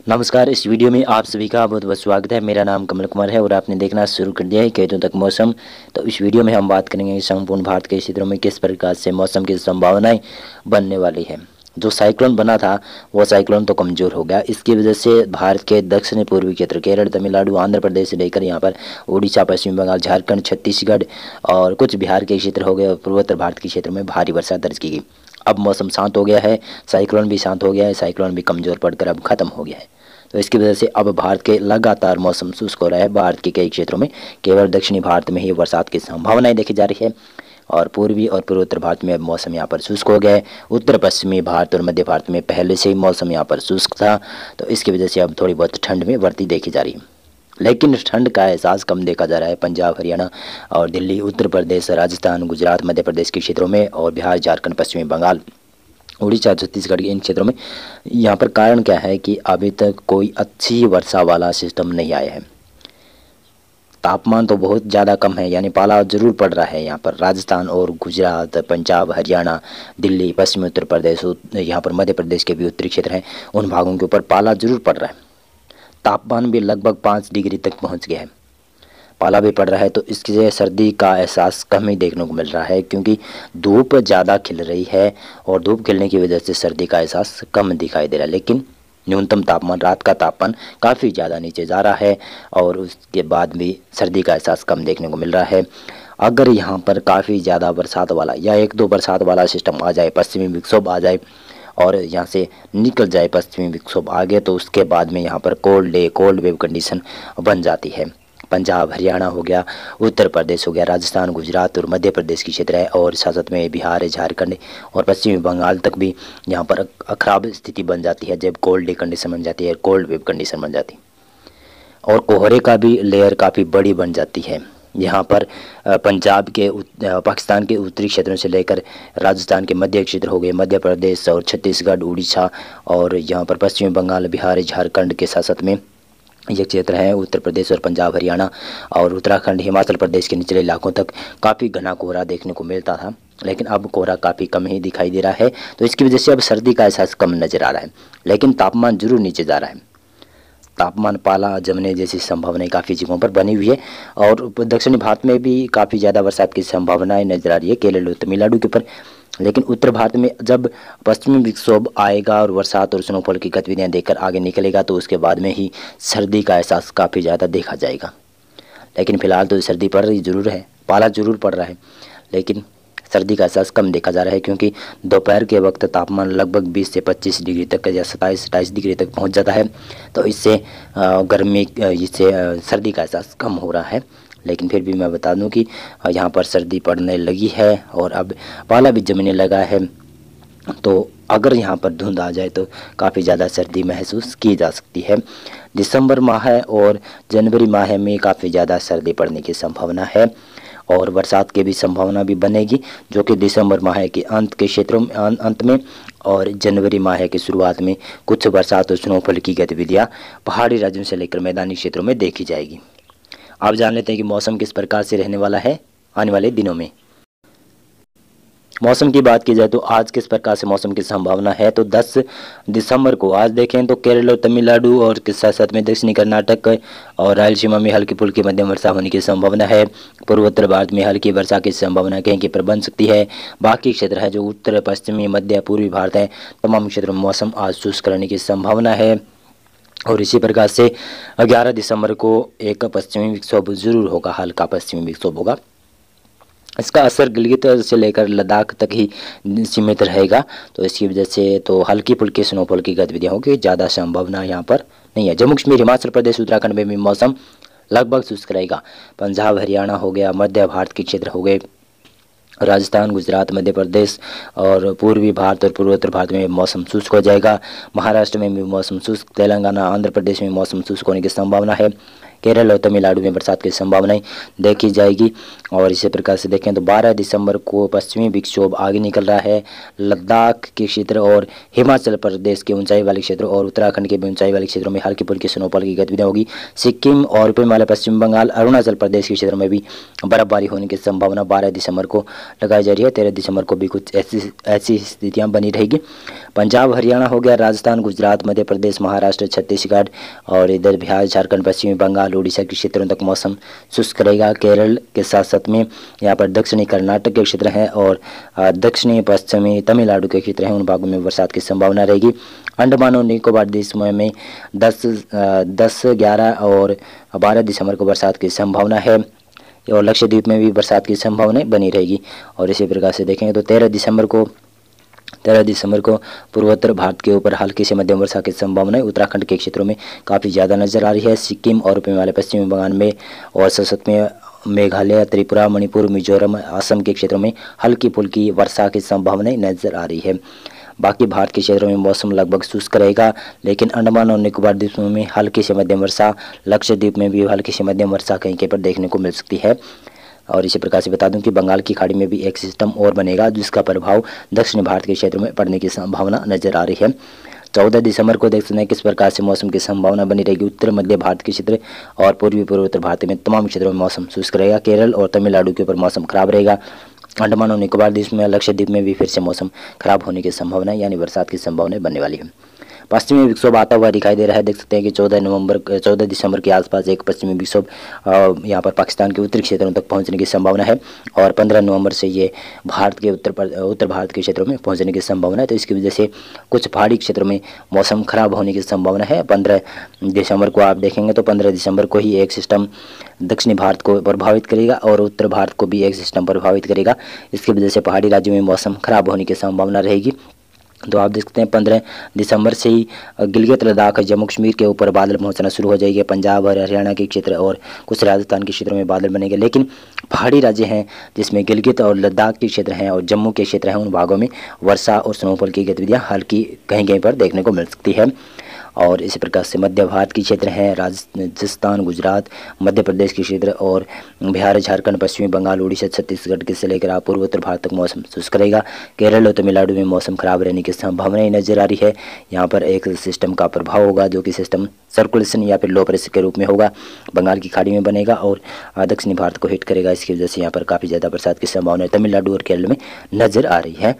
नमस्कार। इस वीडियो में आप सभी का बहुत बहुत स्वागत है। मेरा नाम कमल कुमार है और आपने देखना शुरू कर दिया है खेतों तक मौसम। तो इस वीडियो में हम बात करेंगे संपूर्ण भारत के क्षेत्रों में किस प्रकार से मौसम की संभावनाएं बनने वाली है। जो साइक्लोन बना था वो साइक्लोन तो कमज़ोर हो गया। इसकी वजह से भारत के दक्षिणी पूर्वी क्षेत्र केरल, तमिलनाडु, आंध्र प्रदेश से लेकर यहाँ पर उड़ीसा, पश्चिम बंगाल, झारखंड, छत्तीसगढ़ और कुछ बिहार के क्षेत्र हो गए और पूर्वोत्तर भारत के क्षेत्र में भारी वर्षा दर्ज की गई। अब मौसम शांत हो गया है, साइक्लोन भी शांत हो गया है, साइक्लोन भी कमज़ोर पड़कर अब खत्म हो गया है। तो इसकी वजह से अब भारत के लगातार मौसम शुष्क हो रहा है। भारत के कई क्षेत्रों में केवल दक्षिणी भारत में ही बरसात की संभावनाएं देखी जा रही है और पूर्वी और पूर्वोत्तर भारत में अब मौसम यहाँ पर शुष्क हो गया है। उत्तर पश्चिमी भारत और मध्य भारत में पहले से ही मौसम यहाँ पर शुष्क था, तो इसकी वजह से अब थोड़ी बहुत ठंड में बढ़ती देखी जा रही है। लेकिन ठंड का एहसास कम देखा जा रहा है पंजाब, हरियाणा और दिल्ली, उत्तर प्रदेश, राजस्थान, गुजरात, मध्य प्रदेश के क्षेत्रों में और बिहार, झारखंड, पश्चिमी बंगाल, उड़ीसा, छत्तीसगढ़ के इन क्षेत्रों में। यहाँ पर कारण क्या है कि अभी तक कोई अच्छी वर्षा वाला सिस्टम नहीं आया है। तापमान तो बहुत ज़्यादा कम है, यानी पाला जरूर पड़ रहा है। यहाँ पर राजस्थान और गुजरात, पंजाब, हरियाणा, दिल्ली, पश्चिमी उत्तर प्रदेश, यहाँ पर मध्य प्रदेश के भी उत्तरी क्षेत्र हैं, उन भागों के ऊपर पाला जरूर पड़ रहा है। तापमान भी लगभग 5 डिग्री तक पहुँच गया है, पाला भी पड़ रहा है। तो इससे सर्दी का एहसास कम ही देखने को मिल रहा है, क्योंकि धूप ज़्यादा खिल रही है और धूप खिलने की वजह से सर्दी का एहसास कम दिखाई दे रहा है। लेकिन न्यूनतम तापमान, रात का तापमान काफ़ी ज़्यादा नीचे जा रहा है और उसके बाद भी सर्दी का एहसास कम देखने को मिल रहा है। अगर यहाँ पर काफ़ी ज़्यादा बरसात वाला या 1-2 बरसात वाला सिस्टम आ जाए, पश्चिमी विक्षोभ आ जाए और यहाँ से निकल जाए पश्चिमी विक्षोभ आगे, तो उसके बाद में यहाँ पर कोल्ड वेव कंडीशन बन जाती है। पंजाब, हरियाणा हो गया, उत्तर प्रदेश हो गया, राजस्थान, गुजरात और मध्य प्रदेश की क्षेत्र है और साथ में बिहार, झारखंड और पश्चिमी बंगाल तक भी यहाँ पर खराब स्थिति बन जाती है जब कोल्ड डे कंडीशन बन जाती है, कोल्ड वेव कंडीशन बन जाती है और कोहरे का भी लेयर काफ़ी बड़ी बन जाती है। यहाँ पर पंजाब के पाकिस्तान के उत्तरी क्षेत्रों से लेकर राजस्थान के मध्य क्षेत्र हो गए, मध्य प्रदेश और छत्तीसगढ़, उड़ीसा और यहाँ पर पश्चिमी बंगाल, बिहार, झारखंड के साथ में ये क्षेत्र है उत्तर प्रदेश और पंजाब, हरियाणा और उत्तराखंड, हिमाचल प्रदेश के निचले इलाकों तक काफ़ी घना कोहरा देखने को मिलता था। लेकिन अब कोहरा काफ़ी कम ही दिखाई दे रहा है, तो इसकी वजह से अब सर्दी का एहसास कम नज़र आ रहा है। लेकिन तापमान जरूर नीचे जा रहा है। तापमान पाला जमने जैसी संभावनाएं काफ़ी जगहों पर बनी हुई है और दक्षिणी भारत में भी काफ़ी ज़्यादा बरसात की संभावनाएं नजर आ रही है, केरल और तमिलनाडु के ऊपर। लेकिन उत्तर भारत में जब पश्चिमी विक्षोभ आएगा और बरसात और स्नोफॉल की गतिविधियां देखकर आगे निकलेगा, तो उसके बाद में ही सर्दी का एहसास काफ़ी ज़्यादा देखा जाएगा। लेकिन फिलहाल तो सर्दी पड़ रही जरूर है, पाला जरूर पड़ रहा है, लेकिन सर्दी का एहसास कम देखा जा रहा है, क्योंकि दोपहर के वक्त तापमान लगभग 20 से 25 डिग्री तक या 27-28 डिग्री तक पहुंच जाता है। तो इससे सर्दी का एहसास कम हो रहा है। लेकिन फिर भी मैं बता दूं कि यहाँ पर सर्दी पड़ने लगी है और अब पाला भी जमने लगा है। तो अगर यहाँ पर धुंध आ जाए तो काफ़ी ज़्यादा सर्दी महसूस की जा सकती है। दिसंबर माह और जनवरी माह में काफ़ी ज़्यादा सर्दी पड़ने की संभावना है और बरसात की भी संभावना भी बनेगी, जो कि दिसंबर माह के अंत में और जनवरी माह की शुरुआत में कुछ बरसात और स्नोफॉल की गतिविधियाँ पहाड़ी राज्यों से लेकर मैदानी क्षेत्रों में देखी जाएगी। आप जान लेते हैं कि मौसम किस प्रकार से रहने वाला है आने वाले दिनों में। मौसम की बात की जाए तो आज किस प्रकार से मौसम की संभावना है, तो 10 दिसंबर को आज देखें तो केरल और तमिलनाडु और के साथ साथ में दक्षिणी कर्नाटक और रायलसीमा में हल्की फुल्की मध्यम वर्षा होने की संभावना है। पूर्वोत्तर भारत में हल्की वर्षा की संभावना कहीं कहीं पर बन सकती है। बाकी क्षेत्र है जो उत्तर पश्चिमी मध्य पूर्वी भारत है, तमाम क्षेत्रों में मौसम आज शुष्क रहने की संभावना है। और इसी प्रकार से 11 दिसंबर को एक पश्चिमी विक्षोभ जरूर होगा, हल्का पश्चिमी विक्षोभ होगा। इसका असर गिलगित से लेकर लद्दाख तक ही सीमित रहेगा, तो इसकी वजह से तो हल्की फुल्की स्नोफॉल की गतिविधियाँ होगी, ज़्यादा संभावना यहाँ पर नहीं है। जम्मू कश्मीर, हिमाचल प्रदेश, उत्तराखंड में भी मौसम लगभग शुष्क रहेगा। पंजाब, हरियाणा हो गया, मध्य भारत के क्षेत्र हो गए, राजस्थान, गुजरात, मध्य प्रदेश और पूर्वी भारत और पूर्वोत्तर भारत में मौसम शुष्क हो जाएगा। महाराष्ट्र में भी मौसम शुष्क, तेलंगाना, आंध्र प्रदेश में मौसम शुष्क होने की संभावना है। केरल और तमिलनाडु में बरसात की संभावनाएं देखी जाएगी। और इसी प्रकार से देखें तो 12 दिसंबर को पश्चिमी विक्षोभ आगे निकल रहा है। लद्दाख के क्षेत्र और हिमाचल प्रदेश के ऊंचाई वाले क्षेत्रों और उत्तराखंड के भी ऊंचाई वाले क्षेत्रों में हल्की फुल्की स्नोफॉल की गतिविधियां होगी। सिक्किम और ऊपरी वाले पश्चिम बंगाल अरुणाचल प्रदेश के क्षेत्रों में भी बर्फबारी होने की संभावना 12 दिसंबर को लगाई जा रही है। 13 दिसंबर को भी कुछ ऐसी स्थितियां बनी रहेगी। पंजाब हरियाणा हो गया, राजस्थान गुजरात मध्य प्रदेश महाराष्ट्र छत्तीसगढ़ और इधर बिहार झारखंड पश्चिमी बंगाल उड़ीसा के क्षेत्रों तक मौसम शुष्क रहेगा। केरल के साथ साथ में यहाँ पर दक्षिणी कर्नाटक के क्षेत्र हैं और दक्षिणी पश्चिमी तमिलनाडु के क्षेत्र हैं, उन भागों में बरसात की संभावना रहेगी। अंडमान और निकोबार द्वीप समूह में 10, 11 और 12 दिसंबर को बरसात की संभावना है और लक्षद्वीप में भी बरसात की संभावनाएं बनी रहेगी। और इसी प्रकार से देखेंगे तो 13 दिसंबर को पूर्वोत्तर भारत के ऊपर हल्की से मध्यम वर्षा की संभावना उत्तराखंड के क्षेत्रों में काफ़ी ज़्यादा नजर आ रही है। सिक्किम और हिमालय पश्चिमी बंगाल में और सशक्त में मेघालय त्रिपुरा मणिपुर मिजोरम असम के क्षेत्रों में हल्की फुल्की वर्षा की संभावनाएं नजर आ रही है। बाकी भारत के क्षेत्रों में मौसम लगभग शुष्क रहेगा, लेकिन अंडमान और निकोबार द्वीप समूह में हल्की से मध्यम वर्षा, लक्षद्वीप में भी हल्की से मध्यम वर्षा कहीं कहीं पर देखने को मिल सकती है। और इसी प्रकार से बता दूं कि बंगाल की खाड़ी में भी एक सिस्टम और बनेगा जिसका प्रभाव दक्षिण भारत के क्षेत्रों में पड़ने की संभावना नजर आ रही है। 14 दिसंबर को देख सकते हैं किस प्रकार से मौसम की संभावना बनी रहेगी। उत्तर मध्य भारत के क्षेत्र और पूर्वोत्तर भारत में तमाम क्षेत्रों में मौसम शुष्क रहेगा। केरल और तमिलनाडु के ऊपर मौसम खराब रहेगा। अंडमान और निकोबार द्वीप में लक्षद्वीप में भी फिर से मौसम खराब होने की संभावना यानी बरसात की संभावना बनने वाली है। पश्चिमी विक्षोभ आता हुआ दिखाई दे रहा है। देख सकते हैं कि 14 दिसंबर के आसपास एक पश्चिमी विक्षोभ यहाँ पर पाकिस्तान के उत्तरी क्षेत्रों तक पहुंचने की संभावना है और 15 नवंबर से ये भारत के उत्तर भारत के क्षेत्रों में पहुंचने की संभावना है। तो इसकी वजह से कुछ पहाड़ी क्षेत्रों में मौसम खराब होने की संभावना है। 15 दिसंबर को आप देखेंगे तो 15 दिसंबर को ही एक सिस्टम दक्षिणी भारत को प्रभावित करेगा और उत्तर भारत को भी एक सिस्टम प्रभावित करेगा। इसकी वजह से पहाड़ी राज्यों में मौसम खराब होने की संभावना रहेगी। तो आप देख सकते हैं 15 दिसंबर से ही गिलगित लद्दाख जम्मू कश्मीर के ऊपर बादल पहुंचना शुरू हो जाएंगे। पंजाब और हरियाणा के क्षेत्र और कुछ राजस्थान के क्षेत्रों में बादल बनेंगे, लेकिन पहाड़ी राज्य हैं जिसमें गिलगित और लद्दाख के क्षेत्र हैं और जम्मू के क्षेत्र हैं, उन भागों में वर्षा और स्नोफॉल की गतिविधियां हल्की कहीं कहीं पर देखने को मिल सकती है। और इसी प्रकार से मध्य भारत के क्षेत्र हैं राजस्थान गुजरात मध्य प्रदेश के क्षेत्र और बिहार झारखंड पश्चिमी बंगाल उड़ीसा छत्तीसगढ़ के से लेकर पूर्वोत्तर भारत तक मौसम शुष्क रहेगा। केरल और तमिलनाडु में मौसम खराब रहने की संभावनाएं नजर आ रही है। यहाँ पर एक सिस्टम का प्रभाव होगा जो कि सिस्टम सर्कुलेशन या फिर लो प्रेशर के रूप में होगा, बंगाल की खाड़ी में बनेगा और दक्षिणी भारत को हिट करेगा। इसकी वजह से यहाँ पर काफ़ी ज़्यादा बरसात की संभावना तमिलनाडु और केरल में नजर आ रही है।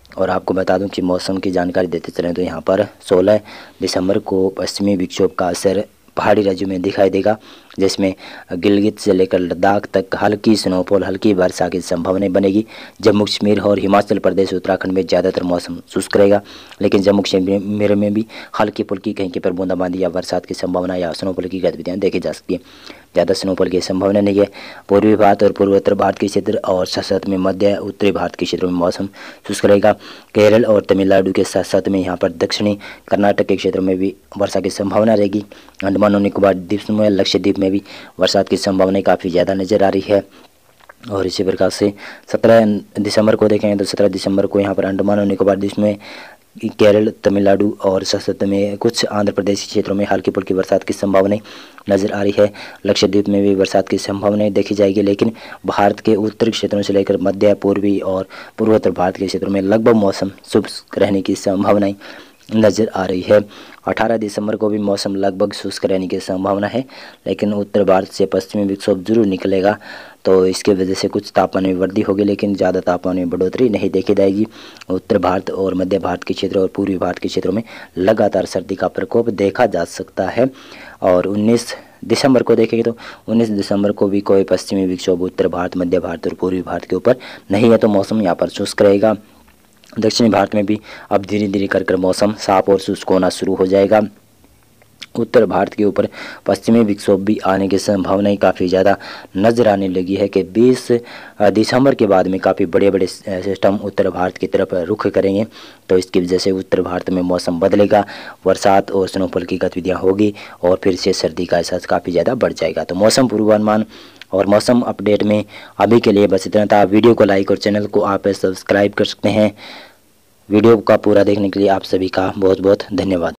और आपको बता दूं कि मौसम की जानकारी देते चलें तो यहाँ पर 16 दिसंबर को पश्चिमी विक्षोभ का असर पहाड़ी राज्यों में दिखाई देगा, जिसमें गिलगित से लेकर लद्दाख तक हल्की स्नोफॉल हल्की वर्षा की संभावना बनेगी। जम्मू कश्मीर और हिमाचल प्रदेश उत्तराखंड में ज़्यादातर मौसम शुष्क रहेगा, लेकिन जम्मू कश्मीर में भी हल्की फुल्की कहीं कहीं पर बूंदाबांदी या बरसात की संभावना या स्नोफॉल की गतिविधियाँ देखी जा सकती है। ज़्यादा स्नोफॉल की संभावना नहीं है। पूर्वी भारत और पूर्वोत्तर भारत के क्षेत्र और साथ साथ में मध्य उत्तरी भारत के क्षेत्रों में मौसम शुष्क रहेगा। केरल और तमिलनाडु के साथ साथ में यहाँ पर दक्षिणी कर्नाटक के क्षेत्रों में भी वर्षा की संभावना रहेगी। अंडमान और निकोबार द्वीप समूह लक्षद्वीप में भी बरसात की संभावना काफ़ी ज़्यादा नज़र आ रही है। और इसी प्रकार से 17 दिसंबर को देखेंगे तो 17 दिसंबर को यहाँ पर अंडमान और निकोबार द्वीप में केरल तमिलनाडु और साथ में कुछ आंध्र प्रदेश के क्षेत्रों में हल्की फुल्की बरसात की संभावनाएं नज़र आ रही है। लक्षद्वीप में भी बरसात की संभावनाएं देखी जाएगी, लेकिन भारत के उत्तरी क्षेत्रों से लेकर मध्य पूर्वी और पूर्वोत्तर भारत के क्षेत्रों में लगभग मौसम शुष्क रहने की संभावनाएं नज़र आ रही है। 18 दिसंबर को भी मौसम लगभग शुष्क रहने की संभावना है, लेकिन उत्तर भारत से पश्चिमी विक्षोभ जरूर निकलेगा, तो इसके वजह से कुछ तापमान में वृद्धि होगी, लेकिन ज़्यादा तापमान में बढ़ोतरी नहीं देखी जाएगी। उत्तर भारत और मध्य भारत के क्षेत्र और पूर्वी भारत के क्षेत्रों में लगातार सर्दी का प्रकोप देखा जा सकता है। और 19 दिसंबर को देखेंगे तो 19 दिसंबर को भी कोई पश्चिमी विक्षोभ उत्तर भारत मध्य भारत और पूर्वी भारत के ऊपर नहीं है, तो मौसम यहाँ पर शुष्क रहेगा। दक्षिणी भारत में भी अब धीरे धीरे कर मौसम साफ और शुष्क होना शुरू हो जाएगा। उत्तर भारत के ऊपर पश्चिमी विक्षोभ भी आने की संभावनाएं काफ़ी ज़्यादा नजर आने लगी है कि 20 दिसंबर के बाद में काफ़ी बड़े बड़े सिस्टम उत्तर भारत की तरफ रुख करेंगे, तो इसकी वजह से उत्तर भारत में मौसम बदलेगा, बरसात और स्नोफॉल की गतिविधियाँ होगी और फिर से सर्दी का एहसास काफ़ी ज़्यादा बढ़ जाएगा। तो मौसम पूर्वानुमान और मौसम अपडेट में अभी के लिए बस इतना था। वीडियो को लाइक और चैनल को आप सब्सक्राइब कर सकते हैं। वीडियो का पूरा देखने के लिए आप सभी का बहुत बहुत धन्यवाद।